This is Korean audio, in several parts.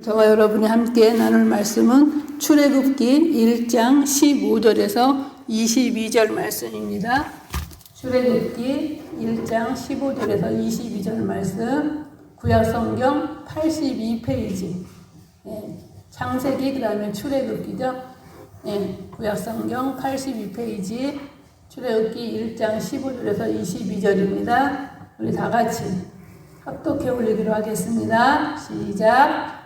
저와 여러분이 함께 나눌 말씀은 출애굽기 1장 15절에서 22절 말씀입니다. 출애굽기 1장 15절에서 22절 말씀, 구약성경 82페이지. 창세기 그 다음에 출애굽기죠. 구약성경 82페이지, 출애굽기 1장 15절에서 22절입니다. 우리 다 같이 합독해 올리기로 하겠습니다. 시작.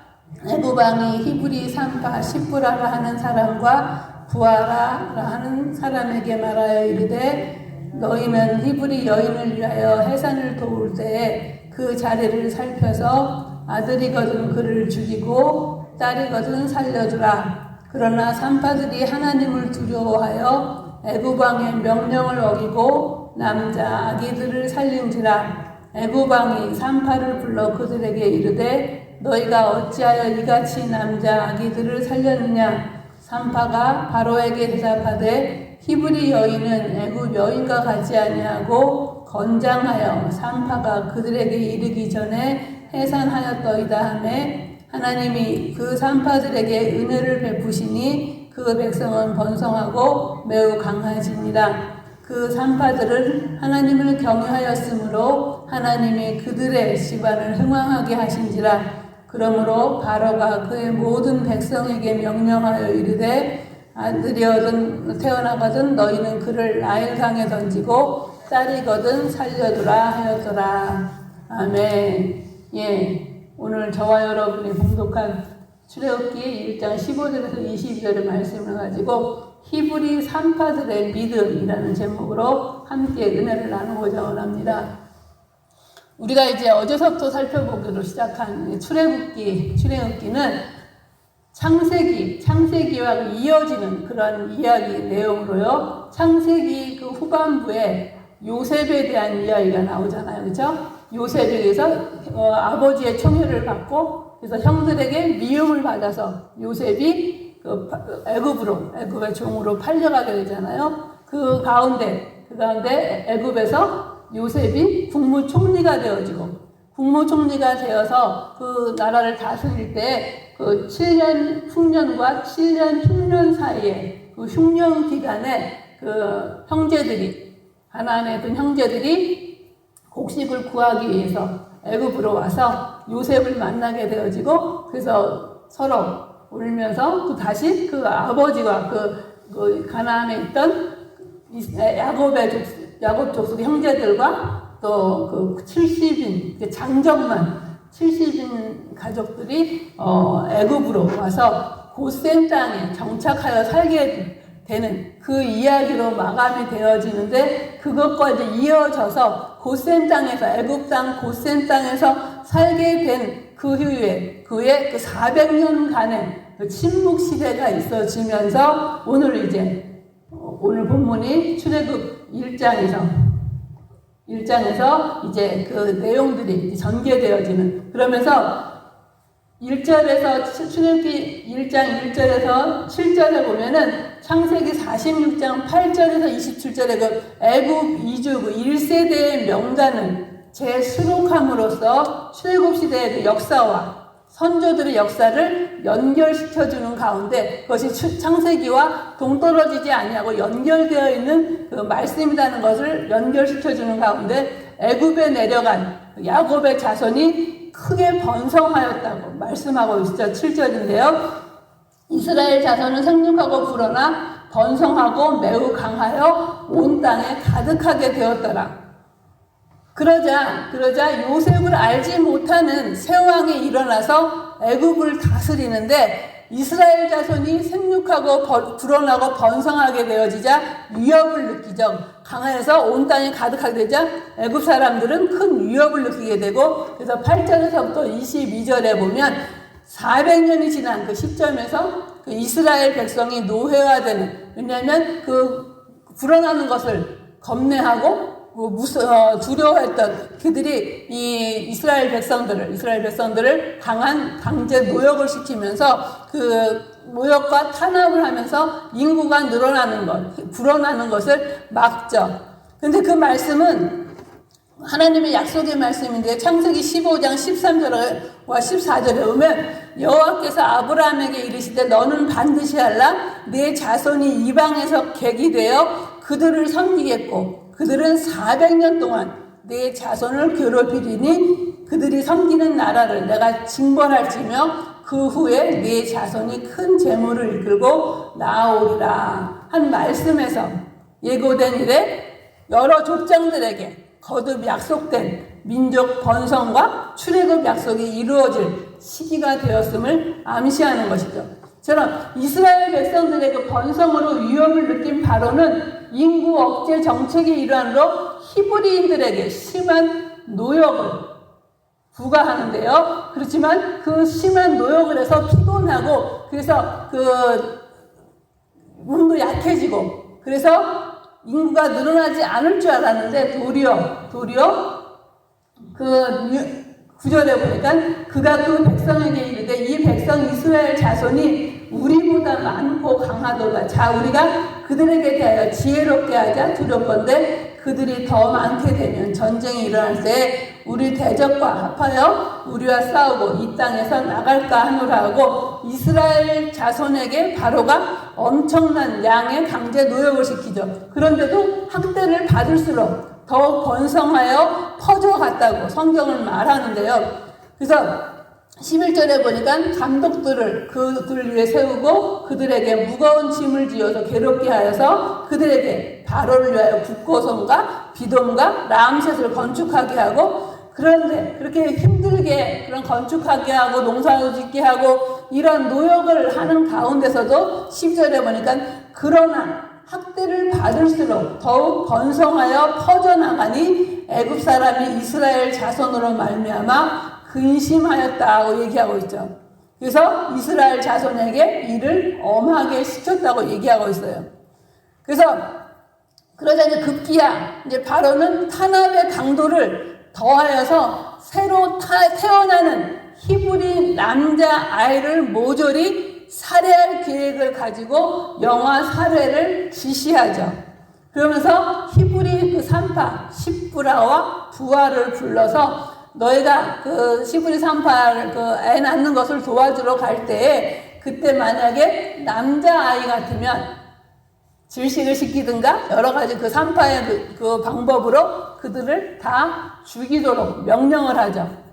애굽왕이 히브리 산파 시브라라 하는 사람과 부하라라 하는 사람에게 말하여 이르되, 너희는 히브리 여인을 위하여 해산을 도울 때에 그 자리를 살펴서 아들이거든 그를 죽이고 딸이거든 살려주라. 그러나 산파들이 하나님을 두려워하여 애굽왕의 명령을 어기고 남자 아기들을 살린지라. 애굽왕이 산파를 불러 그들에게 이르되, 너희가 어찌하여 이같이 남자 아기들을 살렸느냐? 산파가 바로에게 대답하되, 히브리 여인은 애굽 여인과 같지 아니하고 건장하여 산파가 그들에게 이르기 전에 해산하였더이다 하매, 하나님이 그 산파들에게 은혜를 베푸시니 그 백성은 번성하고 매우 강하지니라. 그 산파들은 하나님을 경외하였으므로 하나님이 그들의 집안을 흥왕하게 하신지라. 그러므로 바로가 그의 모든 백성에게 명령하여 이르되, 아들이거든 태어나거든 너희는 그를 나일강에 던지고 딸이거든 살려두라 하였더라. 아멘. 오늘 저와 여러분이 봉독한 출애굽기 1장 15절에서 22절의 말씀을 가지고 히브리 산파들의 믿음이라는 제목으로 함께 은혜를 나누고자 원합니다. 우리가 이제 어제서부터 살펴보기로 시작한 출애굽기는 창세기와 이어지는 그런 이야기 내용으로요. 창세기 그 후반부에 요셉에 대한 이야기가 나오잖아요. 그렇죠? 요셉에게서 아버지의 청휼을 받고, 그래서 형들에게 미움을 받아서 요셉이 애굽의 종으로 팔려가게 되잖아요. 그 가운데 애굽에서 요셉이 국무총리가 되어지고, 국무총리가 되어서 그 나라를 다스릴 때 그 7년 흉년과 7년 흉년 사이에 그 흉년 기간에 그 형제들이, 가나안에 있던 형제들이 곡식을 구하기 위해서 애굽으로 와서 요셉을 만나게 되어지고, 그래서 서로 울면서 또 다시 그 아버지와 그 가나안에 있던 야곱 족속 형제들과 또 그 70인 장정만 70인 가족들이 애굽으로 와서 고센 땅에 정착하여 살게 되는 그 이야기로 마감이 되어지는데, 그것과 이제 이어져서 고센 땅에서, 애굽 땅 고센 땅에서 살게 된 그 후에 그의 그 400년간의 그 침묵 시대가 있어지면서 오늘 본문이 출애굽 1장에서 이제 그 내용들이 전개되어지는, 그러면서 1절에서 출애굽기 1장 1절에서 7절에 보면은 창세기 46장 8절에서 27절에 그 애굽 이주 그 1세대의 명단을 재수록함으로써 출애굽 시대의 그 역사와 선조들의 역사를 연결시켜주는 가운데, 그것이 창세기와 동떨어지지 아니하고 연결되어 있는 그 말씀이라는 것을 연결시켜주는 가운데, 애굽에 내려간 야곱의 자손이 크게 번성하였다고 말씀하고 있죠. 7절인데요. 이스라엘 자손은 생육하고 불어나 번성하고 매우 강하여 온 땅에 가득하게 되었더라. 그러자 요셉을 알지 못하는 새 왕이 일어나서 애굽을 다스리는데, 이스라엘 자손이 생육하고 불어나고 번성하게 되어지자 위협을 느끼죠. 강해서 온 땅이 가득하게 되자 애굽 사람들은 큰 위협을 느끼게 되고, 그래서 8절에서부터 22절에 보면 400년이 지난 그 시점에서 그 이스라엘 백성이 노회화되는, 왜냐하면 그 불어나는 것을 겁내하고 두려워했던 그들이 이 이스라엘 백성들을 강제 노역을 시키면서 그 노역과 탄압을 하면서 인구가 불어나는 것을 막죠. 근데 그 말씀은 하나님의 약속의 말씀인데, 창세기 15장 13절과 14절에 보면 여호와께서 아브라함에게 이르시되 너는 반드시 알라 내 자손이 이방에서 객이 되어 그들을 섬기겠고 그들은 400년 동안 내 자손을 괴롭히리니 그들이 섬기는 나라를 내가 징벌할지며 그 후에 네 자손이 큰 재물을 이끌고 나아오리라 한 말씀에서 예고된 이래 여러 족장들에게 거듭 약속된 민족 번성과 출애굽 약속이 이루어질 시기가 되었음을 암시하는 것이죠. 저는 이스라엘 백성들의 그 번성으로 위협을 느낀 바로는 인구 억제 정책의 일환으로 히브리인들에게 심한 노역을 부과하는데요. 그렇지만 그 심한 노역을 해서 피곤하고 그래서 그 몸도 약해지고 그래서 인구가 늘어나지 않을 줄 알았는데 도리어 그 구절에 보니까 그가 그 백성에게 이르되 이 백성 이스라엘 자손이 우리보다 많고 강하도다. 자 우리가 그들에게 대하여 지혜롭게 하자 두렵건대 그들이 더 많게 되면 전쟁이 일어날 때 우리 대적과 합하여 우리와 싸우고 이 땅에서 나갈까 하노라 하고 이스라엘 자손에게 바로가 엄청난 양의 강제 노역을 시키죠. 그런데도 학대를 받을수록 더욱 번성하여 퍼져갔다고 성경은 말하는데요. 그래서 11절에 보니까 감독들을 그들 위에 세우고 그들에게 무거운 짐을 지어서 괴롭게 하여서 그들에게 바로를 위하여 북고성과 비돔과 람셋을 건축하게 하고 그런데 그렇게 힘들게 그런 건축하게 하고 농사도 짓게 하고 이런 노역을 하는 가운데서도 10절에 보니까 그러나 학대를 받을수록 더욱 번성하여 퍼져나가니 애굽 사람이 이스라엘 자손으로 말미암아 근심하였다고 얘기하고 있죠. 그래서 이스라엘 자손에게 이를 엄하게 시켰다고 얘기하고 있어요. 그래서 그러자 이제 급기야 이제 바로는 탄압의 강도를 더하여서 새로 태어나는 히브리 남자 아이를 모조리 살해할 계획을 가지고 영아 살해를 지시하죠. 그러면서 히브리 그 산파 십브라와 부하를 불러서 너희가 그 히브리 산파를 그 애 낳는 것을 도와주러 갈 때에 그때 만약에 남자아이 같으면 질식을 시키든가 여러 가지 그 산파의 그 방법으로 그들을 다 죽이도록 명령을 하죠.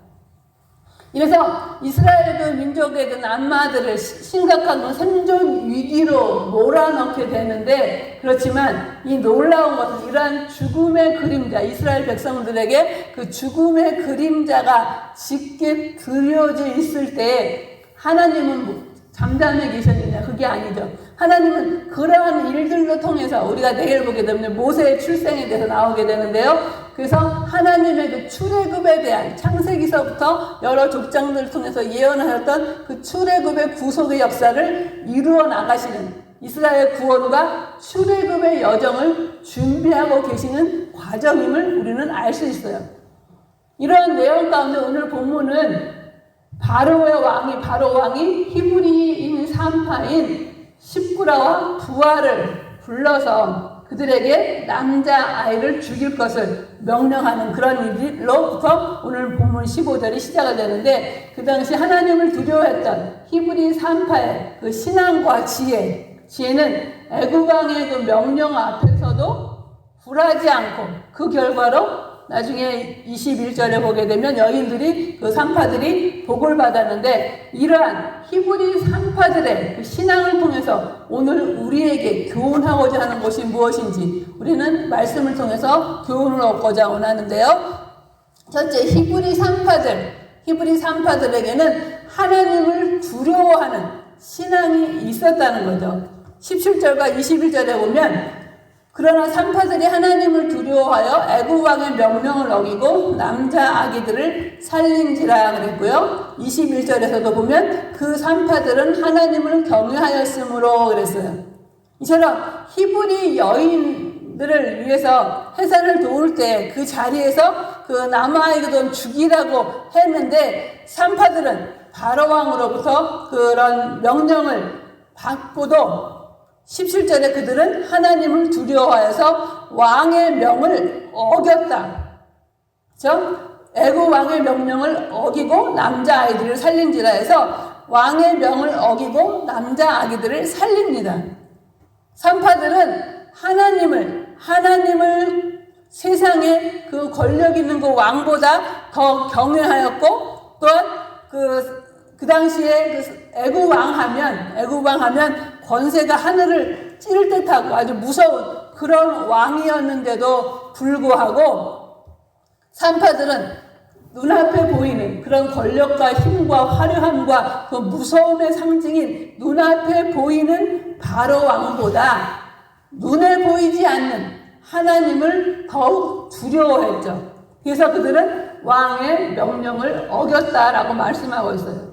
이래서 이스라엘 그 민족의 그 남마들을 심각한 생존 위기로 몰아넣게 되는데 그렇지만 이 놀라운 것은 이러한 죽음의 그림자 이스라엘 백성들에게 그 죽음의 그림자가 짙게 그려져 있을 때 하나님은 잠잠해 계셨느냐? 그게 아니죠. 하나님은 그러한 일들로 통해서 우리가 내일 보게 되면 모세의 출생에 대해서 나오게 되는데요. 그래서 하나님의 그 출애굽에 대한 창세기서부터 여러 족장들을 통해서 예언하셨던 그 출애굽의 구속의 역사를 이루어 나가시는 이스라엘 구원과 출애굽의 여정을 준비하고 계시는 과정임을 우리는 알 수 있어요. 이러한 내용 가운데 오늘 본문은 바로 왕이 히브리인 산파인 십브라와 부하를 불러서 그들에게 남자아이를 죽일 것을 명령하는 그런 일로부터 오늘 본문 15절이 시작이 되는데 그 당시 하나님을 두려워했던 히브리 산파의 그 신앙과 지혜는 애굽 왕의 그 명령 앞에서도 굴하지 않고 그 결과로 나중에 21절에 보게 되면 여인들이 그 산파들이 복을 받았는데 이러한 히브리 산파들의 그 신앙을 통해서 오늘 우리에게 교훈하고자 하는 것이 무엇인지 우리는 말씀을 통해서 교훈을 얻고자 원하는데요. 첫째, 히브리 산파들에게는 하나님을 두려워하는 신앙이 있었다는 거죠. 17절과 21절에 보면 그러나 산파들이 하나님을 두려워하여 애굽 왕의 명령을 어기고 남자 아기들을 살린지라 그랬고요. 21절에서도 보면 그 산파들은 하나님을 경외하였으므로 그랬어요. 이처럼 히브리 여인들을 위해서 해산을 도울 때 그 자리에서 그 남아아이들 죽이라고 했는데 산파들은 바로 왕으로부터 그런 명령을 받고도 17절에 그들은 하나님을 두려워하여서 왕의 명을 어겼다. 그렇죠? 애굽 왕의 명령을 어기고 남자아이들을 살린지라 해서 왕의 명을 어기고 남자 아기들을 살립니다. 산파들은 하나님을 세상에 그 권력 있는 그 왕보다 더 경외하였고, 또한 그 당시에 애굽 왕 하면 권세가 하늘을 찌를 듯하고 아주 무서운 그런 왕이었는데도 불구하고 산파들은 눈앞에 보이는 그런 권력과 힘과 화려함과 그 무서움의 상징인 눈앞에 보이는 바로 왕보다 눈에 보이지 않는 하나님을 더욱 두려워했죠. 그래서 그들은 왕의 명령을 어겼다라고 말씀하고 있어요.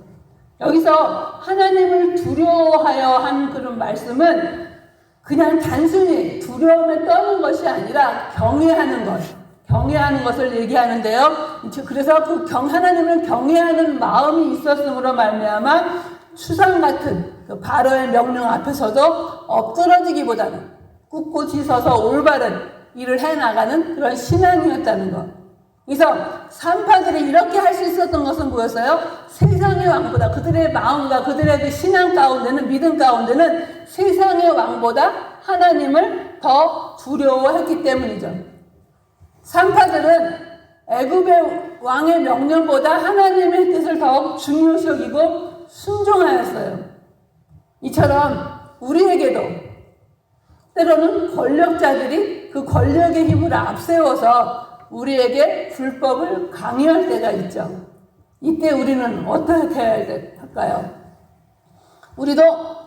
여기서 하나님을 두려워하여 한 그런 말씀은 그냥 단순히 두려움에 떠는 것이 아니라 경외하는 것을 얘기하는데요. 그래서 하나님을 경외하는 마음이 있었으므로 말미암아 수상 같은 그 바로의 명령 앞에서도 엎드러지기보다는 꿋꿋이 서서 올바른 일을 해나가는 그런 신앙이었다는 것. 그래서 산파들이 이렇게 할 수 있었던 것은 뭐였어요? 세상의 왕보다, 그들의 마음과 그들의 그 신앙 가운데는, 믿음 가운데는 세상의 왕보다 하나님을 더 두려워했기 때문이죠. 산파들은 애굽의 왕의 명령보다 하나님의 뜻을 더욱 중요시 여기고 순종하였어요. 이처럼 우리에게도 때로는 권력자들이 그 권력의 힘을 앞세워서 우리에게 불법을 강요할 때가 있죠. 이때 우리는 어떻게 해야 할까요? 우리도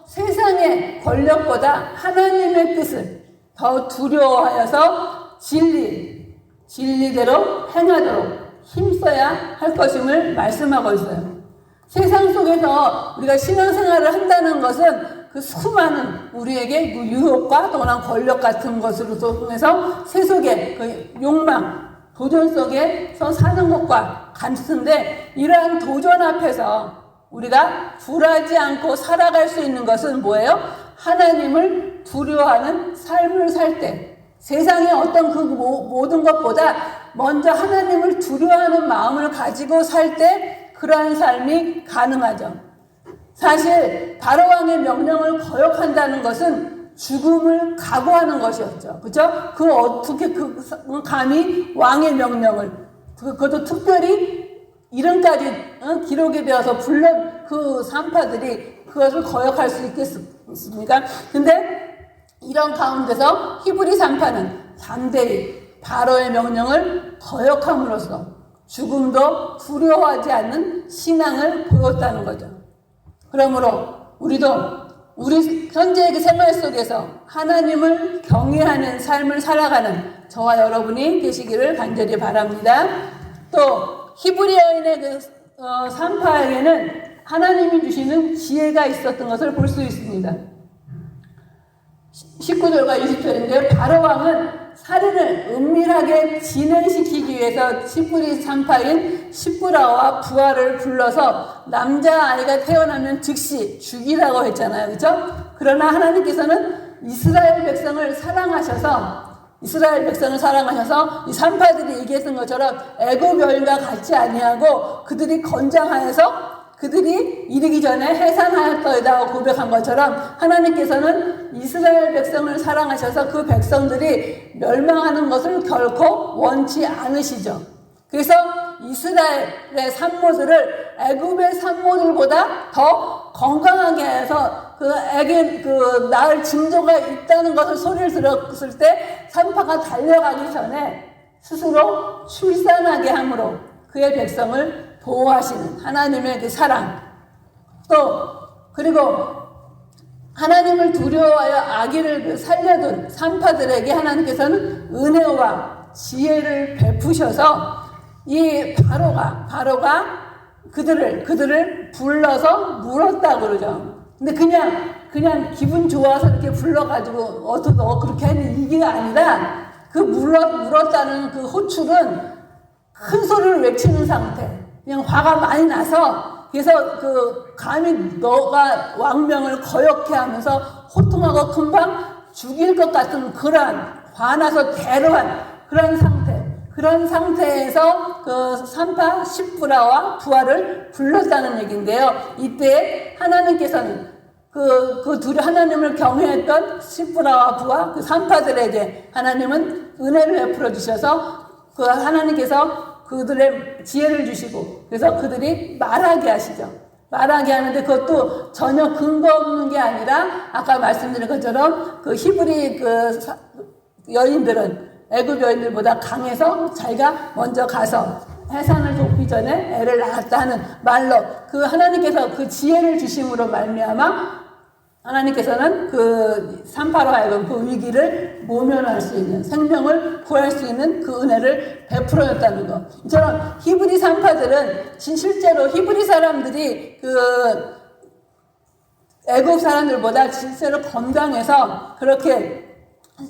세상의 권력보다 하나님의 뜻을 더 두려워하여서 진리대로 행하도록 힘써야 할 것임을 말씀하고 있어요. 세상 속에서 우리가 신앙생활을 한다는 것은 그 수많은 우리에게 그 유혹과 또한 권력 같은 것으로 통해서 세속의 그 욕망, 도전 속에서 사는 것과 같은데, 이러한 도전 앞에서 우리가 굴하지 않고 살아갈 수 있는 것은 뭐예요? 하나님을 두려워하는 삶을 살 때, 세상의 어떤 그 모든 것보다 먼저 하나님을 두려워하는 마음을 가지고 살 때 그러한 삶이 가능하죠. 사실 바로왕의 명령을 거역한다는 것은 죽음을 각오하는 것이었죠. 그죠? 어떻게 감히 왕의 명령을, 그것도 특별히 이름까지 기록이 되어서 불른 그 산파들이 그것을 거역할 수 있겠습니까? 근데 이런 가운데서 히브리 산파는 담대히 바로의 명령을 거역함으로써 죽음도 두려워하지 않는 신앙을 보였다는 거죠. 그러므로 우리도 우리 현재의 생활 속에서 하나님을 경외하는 삶을 살아가는 저와 여러분이 되시기를 간절히 바랍니다. 또 히브리어인의 산파에게는 하나님이 주시는 지혜가 있었던 것을 볼 수 있습니다. 19절과 20절인데요. 바로왕은 살인을 은밀하게 진행시키기 위해서 히브리 산파인 시브라와 부하를 불러서 남자아이가 태어나면 즉시 죽이라고 했잖아요. 그렇죠? 그러나 하나님께서는 이스라엘 백성을 사랑하셔서 이 산파들이 얘기했던 것처럼 애굽 여인과 같지 아니하고 그들이 건장하여서 그들이 이르기 전에 해산하였더이다 고백한 것처럼 하나님께서는 이스라엘 백성을 사랑하셔서 그 백성들이 멸망하는 것을 결코 원치 않으시죠. 그래서 이스라엘의 산모들을 애굽의 산모들보다 더 건강하게 해서 낳을 징조가 있다는 것을 소리를 들었을 때 산파가 달려가기 전에 스스로 출산하게 함으로 그의 백성을 보호하시는 하나님의 그 사랑, 그리고 하나님을 두려워하여 아기를 살려둔 산파들에게 하나님께서는 은혜와 지혜를 베푸셔서 이 바로가 그들을 불러서 물었다고 그러죠. 근데 그냥 기분 좋아서 이렇게 불러가지고 그렇게 하는 이게 아니라 그 물었다는 그 호출은 큰 소리를 외치는 상태. 그냥 화가 많이 나서, 그래서 감히 너가 왕명을 거역해 하면서 호통하고 금방 죽일 것 같은 그러한 화나서 대로한 그런 상태. 그런 상태에서 그 산파 십부라와 부하를 불렀다는 얘기인데요. 이때 하나님께서는 그 둘이 하나님을 경외했던 십부라와 부하 그 산파들에게 하나님은 은혜를 베풀어 주셔서 그 하나님께서 그들의 지혜를 주시고 그래서 그들이 말하게 하시죠. 말하게 하는데 그것도 전혀 근거 없는 게 아니라 아까 말씀드린 것처럼 그 히브리 그 여인들은 애굽 여인들보다 강해서 자기가 먼저 가서 해산을 돕기 전에 애를 낳았다 하는 말로 그 하나님께서 그 지혜를 주심으로 말미암아 하나님께서는 그 산파로 하여금 그 위기를 모면할 수 있는 생명을 구할 수 있는 그 은혜를 베풀어줬다는 거. 이처럼 히브리 산파들은 실제로 히브리 사람들이 그 애굽 사람들보다 실제로 건강해서 그렇게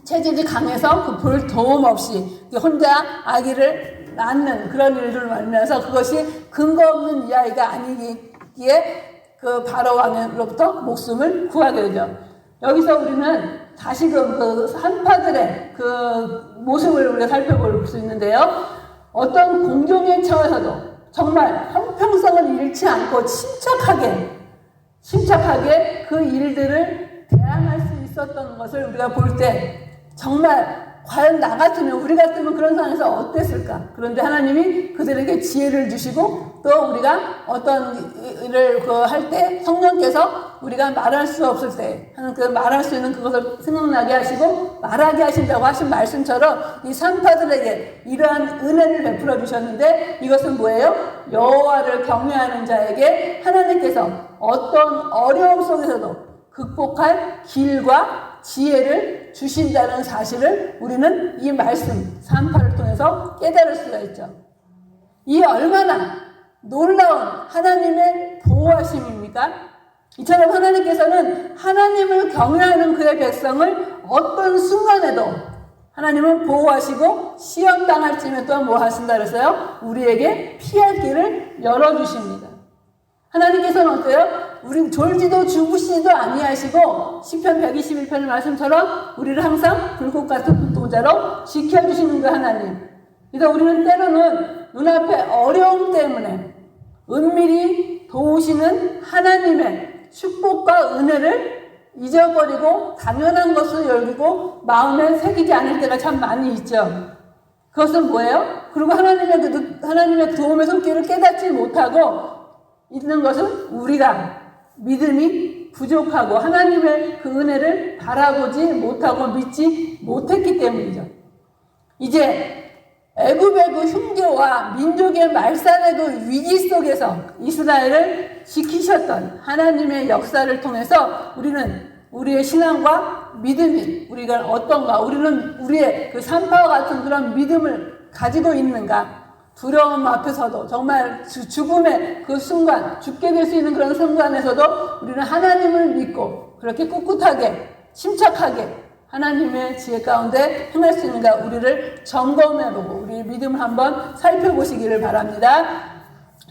체질이 강해서 그 볼 도움 없이 혼자 아기를 낳는 그런 일들을 말미암아서 그것이 근거 없는 이 아이가 아니기에 그 바로 왕으로부터 목숨을 구하게 되죠. 여기서 우리는 다시금 그 산파들의 그 모습을 우리가 살펴볼 수 있는데요. 어떤 공동의 처에서도 정말 형평성을 잃지 않고 침착하게 그 일들을 대항할 수 있었던 것을 우리가 볼 때 정말 과연 나 같으면 우리 같으면 그런 상황에서 어땠을까? 그런데 하나님이 그들에게 지혜를 주시고 또 우리가 어떤 일을 할 때 성령께서 우리가 말할 수 없을 때 하는 그 말할 수 있는 그것을 생각나게 하시고 말하게 하신다고 하신 말씀처럼 이 산파들에게 이러한 은혜를 베풀어 주셨는데 이것은 뭐예요? 여호와를 경외하는 자에게 하나님께서 어떤 어려움 속에서도 극복할 길과 지혜를 주신다는 사실을 우리는 이 말씀 산파를 통해서 깨달을 수가 있죠. 이 얼마나 놀라운 하나님의 보호하심입니까? 이처럼 하나님께서는 하나님을 경외하는 그의 백성을 어떤 순간에도 하나님은 보호하시고 시험당할 쯤에 또 뭐 하신다 그랬어요? 우리에게 피할 길을 열어주십니다. 하나님께서는 어때요? 우리 졸지도 주무시지도 아니하시고 시편 121편 말씀처럼 우리를 항상 불꽃 같은 눈동자로 지켜주시는 그 하나님. 그래서 우리는 때로는 눈앞에 어려움 때문에 은밀히 도우시는 하나님의 축복과 은혜를 잊어버리고 당연한 것을 여기고 마음에 새기지 않을 때가 참 많이 있죠. 그것은 뭐예요? 그리고 하나님의 도움의 손길을 깨닫지 못하고 있는 것은 우리가 믿음이 부족하고 하나님의 그 은혜를 바라보지 못하고 믿지 못했기 때문이죠. 이제 애굽의 그 흉계와 민족의 말살의 그 위기 속에서 이스라엘을 지키셨던 하나님의 역사를 통해서 우리는 우리의 신앙과 믿음이 우리가 어떤가, 우리는 우리의 그 산파와 같은 그런 믿음을 가지고 있는가, 두려움 앞에서도 정말 죽음의 그 순간, 죽게 될 수 있는 그런 순간에서도 우리는 하나님을 믿고 그렇게 꿋꿋하게 침착하게 하나님의 지혜 가운데 행할 수 있는가 우리를 점검해보고 우리의 믿음을 한번 살펴보시기를 바랍니다.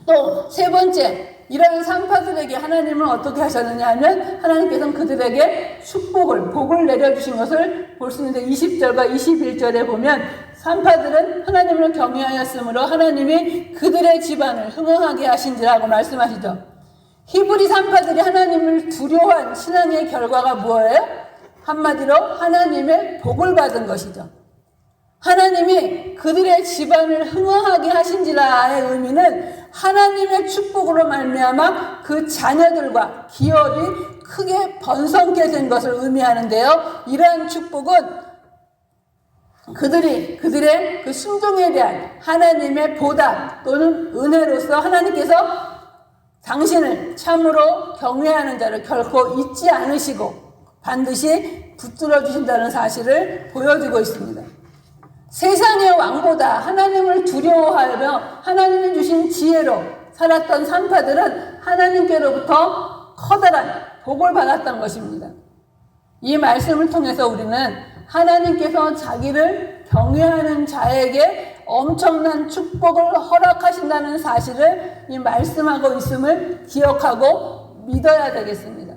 또 세 번째, 이러한 산파들에게 하나님은 어떻게 하셨느냐 하면 하나님께서는 그들에게 복을 내려주신 것을 볼 수 있는데 20절과 21절에 보면 산파들은 하나님을 경외하였으므로 하나님이 그들의 집안을 흥흥하게 하신지라고 말씀하시죠. 히브리 산파들이 하나님을 두려워한 신앙의 결과가 뭐예요? 한마디로 하나님의 복을 받은 것이죠. 하나님이 그들의 집안을 흥흥하게 하신지라의 의미는 하나님의 축복으로 말미암아 그 자녀들과 기업이 크게 번성케 된 것을 의미하는데요. 이러한 축복은 그들의 그 순종에 대한 하나님의 보답 또는 은혜로서 하나님께서 당신을 참으로 경외하는 자를 결코 잊지 않으시고 반드시 붙들어 주신다는 사실을 보여주고 있습니다. 세상의 왕보다 하나님을 두려워하며 하나님이 주신 지혜로 살았던 산파들은 하나님께로부터 커다란 복을 받았던 것입니다. 이 말씀을 통해서 우리는 하나님께서 자기를 경외하는 자에게 엄청난 축복을 허락하신다는 사실을 이 말씀하고 있음을 기억하고 믿어야 되겠습니다.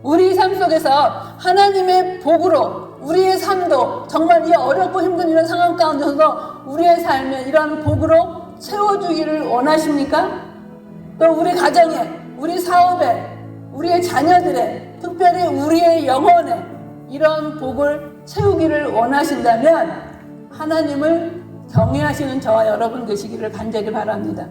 우리 삶 속에서 하나님의 복으로 우리의 삶도 정말 이 어렵고 힘든 이런 상황 가운데서도 우리의 삶에 이런 복으로 채워주기를 원하십니까? 또 우리 가정에, 우리 사업에, 우리의 자녀들의, 특별히 우리의 영혼에 이런 복을 채우기를 원하신다면 하나님을 경외하시는 저와 여러분 되시기를 간절히 바랍니다.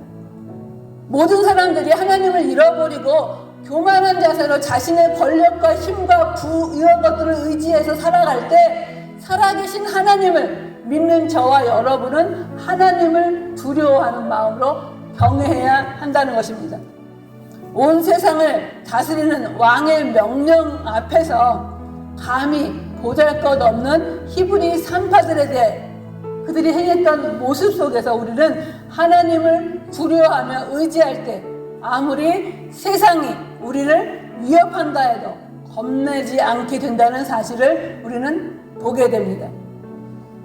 모든 사람들이 하나님을 잃어버리고 교만한 자세로 자신의 권력과 힘과 부 이런 것들을 의지해서 살아갈 때 살아계신 하나님을 믿는 저와 여러분은 하나님을 두려워하는 마음으로 경외해야 한다는 것입니다. 온 세상을 다스리는 왕의 명령 앞에서 감히 보잘것없는 히브리 산파들에 대해 그들이 행했던 모습 속에서 우리는 하나님을 두려워하며 의지할 때 아무리 세상이 우리를 위협한다 해도 겁내지 않게 된다는 사실을 우리는 보게 됩니다.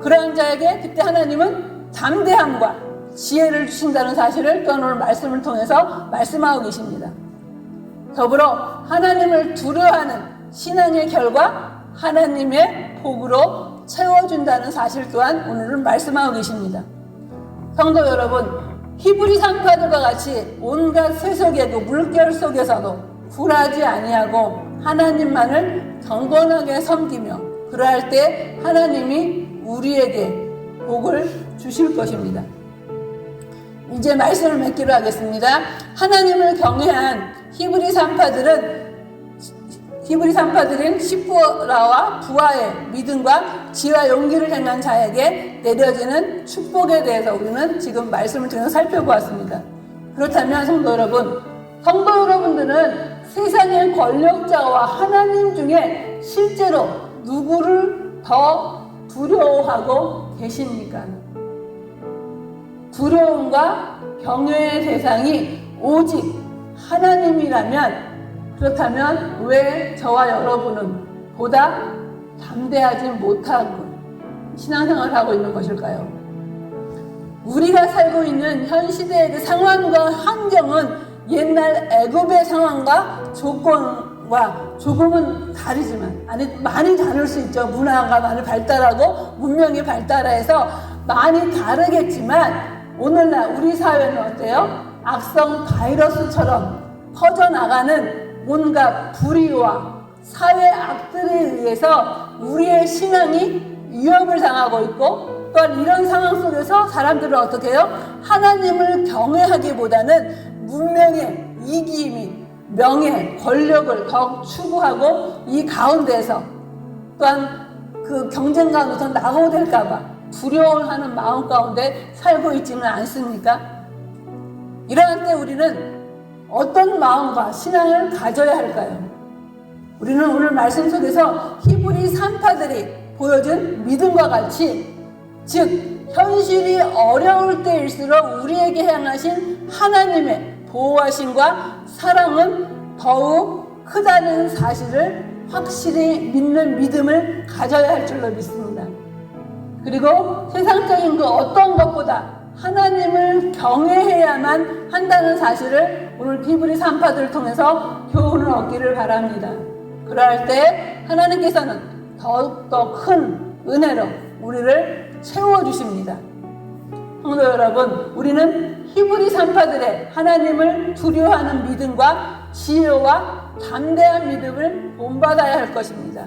그러한 자에게 그때 하나님은 담대함과 지혜를 주신다는 사실을 또한 오늘 말씀을 통해서 말씀하고 계십니다. 더불어 하나님을 두려워하는 신앙의 결과 하나님의 복으로 채워준다는 사실 또한 오늘은 말씀하고 계십니다. 성도 여러분, 히브리 산파들과 같이 온갖 세속의 그 물결 속에서도 굴하지 아니하고 하나님만을 경건하게 섬기며 그러할 때 하나님이 우리에게 복을 주실 것입니다. 이제 말씀을 맺기로 하겠습니다. 하나님을 경외한 히브리 산파들은 시프라와 부하의 믿음과 지혜와 용기를 행한 자에게 내려지는 축복에 대해서 우리는 지금 말씀을 통해서 살펴보았습니다. 그렇다면 성도 여러분들은 세상의 권력자와 하나님 중에 실제로 누구를 더 두려워하고 계십니까? 두려움과 경외의 대상이 오직 하나님이라면 그렇다면 왜 저와 여러분은 보다 담대하지 못하고 신앙생활을 하고 있는 것일까요? 우리가 살고 있는 현 시대의 그 상황과 환경은 옛날 애굽의 상황과 조건과 조금은 다르지만 많이 다를 수 있죠. 문화가 많이 발달하고 문명이 발달해서 많이 다르겠지만 오늘날 우리 사회는 어때요? 악성 바이러스처럼 퍼져나가는 온갖 불의와 사회 악들에 의해서 우리의 신앙이 위협을 당하고 있고 또한 이런 상황 속에서 사람들은 어떻게 해요? 하나님을 경외하기보다는 문명의 이기 및 명예, 권력을 더욱 추구하고 이 가운데서 또한 그 경쟁 가운데서 낙오될까봐 두려워하는 마음 가운데 살고 있지는 않습니까? 이러한 때 우리는 어떤 마음과 신앙을 가져야 할까요? 우리는 오늘 말씀 속에서 히브리 산파들이 보여준 믿음과 같이 즉 현실이 어려울 때일수록 우리에게 향하신 하나님의 보호하심과 사랑은 더욱 크다는 사실을 확실히 믿는 믿음을 가져야 할 줄로 믿습니다. 그리고 세상적인 그 어떤 것보다 하나님을 경외해야만 한다는 사실을 오늘 히브리 산파들을 통해서 교훈을 얻기를 바랍니다. 그러할 때 하나님께서는 더욱더 큰 은혜로 우리를 채워주십니다. 성도 여러분, 우리는 히브리 산파들의 하나님을 두려워하는 믿음과 지혜와 담대한 믿음을 본받아야 할 것입니다.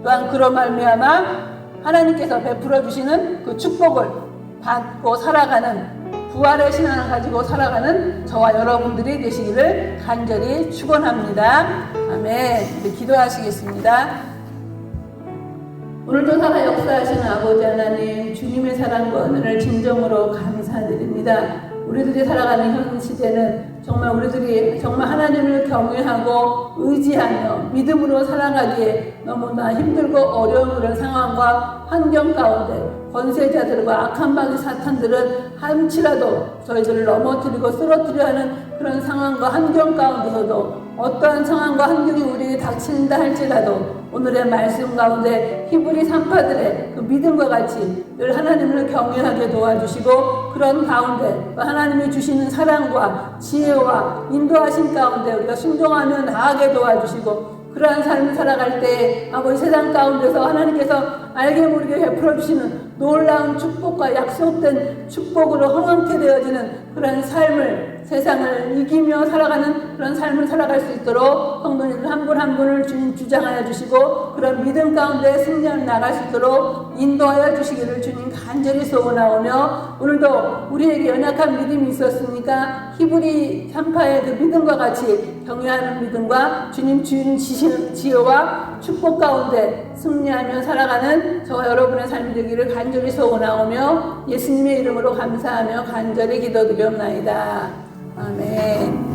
또한 그로 말미암아 하나님께서 베풀어 주시는 그 축복을 받고 살아가는 부활의 신앙을 가지고 살아가는 저와 여러분들이 되시기를 간절히 축원합니다. 아멘. 우리 기도하시겠습니다. 오늘도 살아 역사하시는 아버지 하나님, 주님의 사랑과 은혜를 진정으로 감사드립니다. 우리들이 살아가는 현 시대는 정말 우리들이 정말 하나님을 경외하고 의지하며 믿음으로 살아가기에 너무나 힘들고 어려운 그런 상황과 환경 가운데 권세자들과 악한 마귀 사탄들은 한치라도 저희들을 넘어뜨리고 쓰러뜨려 하는 그런 상황과 환경 가운데서도 어떠한 상황과 환경이 우리에게 닥친다 할지라도 오늘의 말씀 가운데 히브리 산파들의 그 믿음과 같이 늘 하나님을 경외하게 도와주시고 그런 가운데 하나님이 주시는 사랑과 지혜와 인도하신 가운데 우리가 순종하며 나아가게 도와주시고 그러한 삶을 살아갈 때 아버지 세상 가운데서 하나님께서 알게 모르게 베풀어 주시는 놀라운 축복과 약속된 축복으로 허망케 되어지는 그런 삶을 세상을 이기며 살아가는 그런 삶을 살아갈 수 있도록 성도님들 한 분 한 분을 주님 주장하여 주시고 그런 믿음 가운데 승리하며 나갈 수 있도록 인도하여 주시기를 주님 간절히 소원하오며 오늘도 우리에게 연약한 믿음이 있었으니까 히브리 3파의 그 믿음과 같이 경외하는 믿음과 주님 주신 지혜와 축복 가운데 승리하며 살아가는 저와 여러분의 삶이 되기를 간절히 소원하오며 예수님의 이름으로 감사하며 간절히 기도드리옵나이다. 아멘.